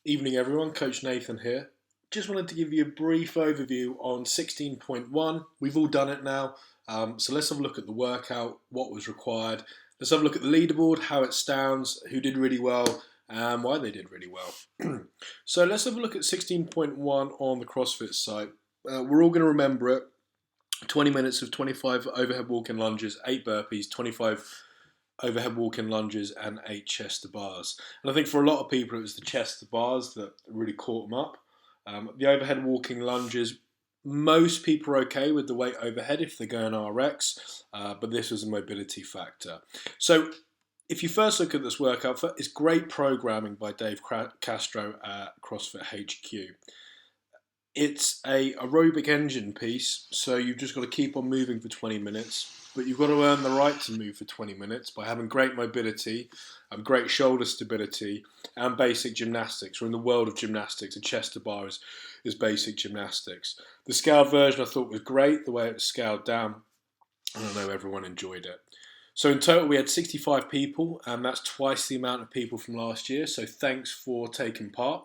Evening everyone, Coach Nathan here. Just wanted to give you a brief overview on 16.1. We've all done it now, so let's have a look at the workout, what was required. Let's have a look at the leaderboard, how it stands, who did really well, and why they did really well. So let's have a look at 16.1 on the CrossFit site. We're all going to remember it. 20 minutes of 25 overhead walking lunges, 8 burpees, 25 overhead walking lunges and 8 chest to bars. And I think for a lot of people it was the chest to bars that really caught them up. The overhead walking lunges, most people are okay with the weight overhead if they're going RX, but this was a mobility factor. So if you first look at this workout, it's great programming by Dave Castro at CrossFit HQ. It's a aerobic engine piece, so you've just got to keep on moving for 20 minutes, but you've got to earn the right to move for 20 minutes by having great mobility, great shoulder stability, and basic gymnastics. Or in the world of gymnastics, a chest to bar is basic gymnastics. The scaled version I thought was great, the way it was scaled down, and I know everyone enjoyed it. So in total we had 65 people, and that's twice the amount of people from last year, so thanks for taking part.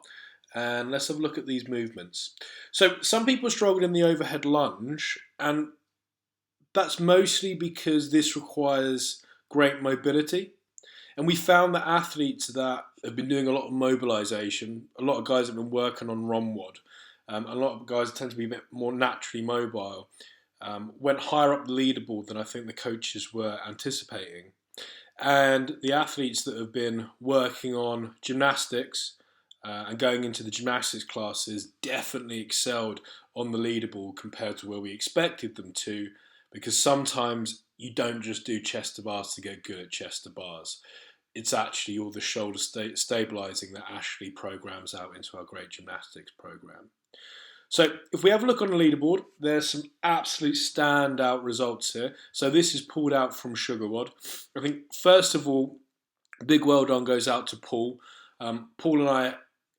And let's have a look at these movements. So some people struggled in the overhead lunge, and that's mostly because this requires great mobility. And we found that athletes that have been doing a lot of mobilization, a lot of guys have been working on ROMWOD, a lot of guys tend to be a bit more naturally mobile, went higher up the leaderboard than I think the coaches were anticipating. And the athletes that have been working on gymnastics, and going into the gymnastics classes definitely excelled on the leaderboard compared to where we expected them to, because sometimes you don't just do chest to bars to get good at chest to bars. It's actually all the shoulder stabilizing that Ashley programs out into our great gymnastics program. So if we have a look on the leaderboard, there's some absolute standout results here. So this is pulled out from SugarWOD. I think first of all, big well done goes out to Paul. Paul and I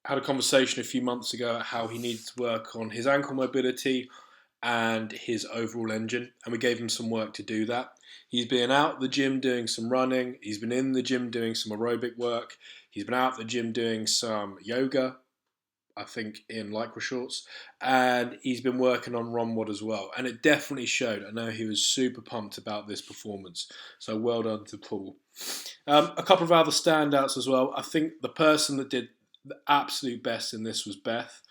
had a conversation a few months ago about how he needed to work on his ankle mobility and his overall engine, and we gave him some work to do that. He's been out the gym doing some running, he's been in the gym doing some aerobic work, he's been out the gym doing some yoga, I think in Lycra shorts, and he's been working on ROMWOD as well, and it definitely showed. I know he was super pumped about this performance, so well done to Paul. A couple of other standouts as well. I think the person that did the absolute best in this was Beth.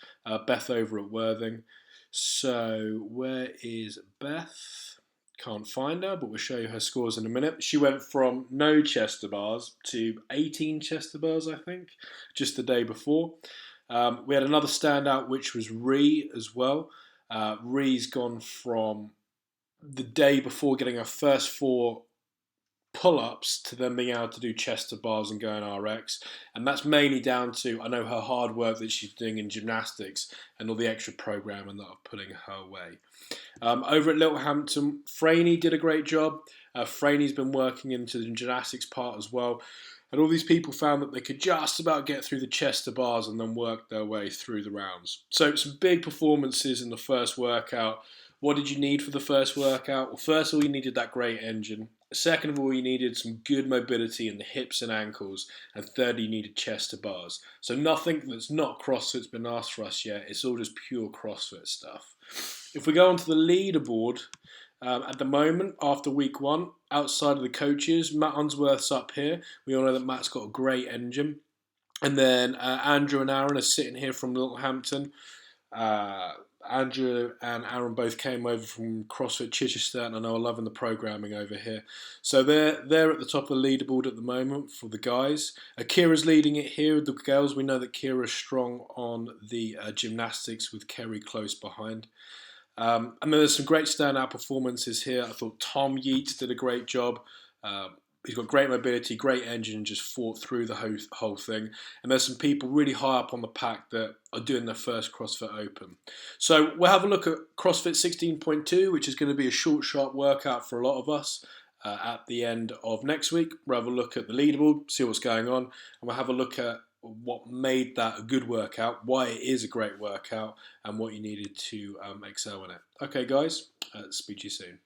Beth over at Worthing. So where is Beth? Can't find her, but we'll show you her scores in a minute. She went from no chest to bars to 18 chest to bars, I think, just the day before. We had another standout, which was Ree as well. Ree's gone from the day before getting her first 4 pull-ups to then being able to do chest to bars and go in RX, and that's mainly down to, I know, her hard work that she's doing in gymnastics and all the extra programming that I'm putting her way. Over at Littlehampton, Franey did a great job. Franey's been working into the gymnastics part as well, and all these people found that they could just about get through the chest to bars and then work their way through the rounds. So some big performances in the first workout. What did you need for the first workout? Well, first of all, you needed that great engine. Second of all, you needed some good mobility in the hips and ankles. And third, you needed chest to bars. So nothing that's not CrossFit's been asked for us yet. It's all just pure CrossFit stuff. If we go onto the leaderboard, at the moment, after week 1, outside of the coaches, Matt Unsworth's up here. We all know that Matt's got a great engine. And then Andrew and Aaron are sitting here from Littlehampton. Andrew and Aaron both came over from CrossFit Chichester, and I know I'm loving the programming over here. So they're at the top of the leaderboard at the moment for the guys. Kira's leading it here with the girls. We know that Kira's strong on the gymnastics with Kerry close behind. And then there's some great standout performances here. I thought Tom Yeats did a great job. He's got great mobility, great engine, and just fought through the whole thing. And there's some people really high up on the pack that are doing their first CrossFit Open. So we'll have a look at CrossFit 16.2, which is going to be a short, sharp workout for a lot of us at the end of next week. We'll have a look at the leaderboard, see what's going on, and we'll have a look at what made that a good workout, why it is a great workout, and what you needed to excel in it. Okay, guys, speak to you soon.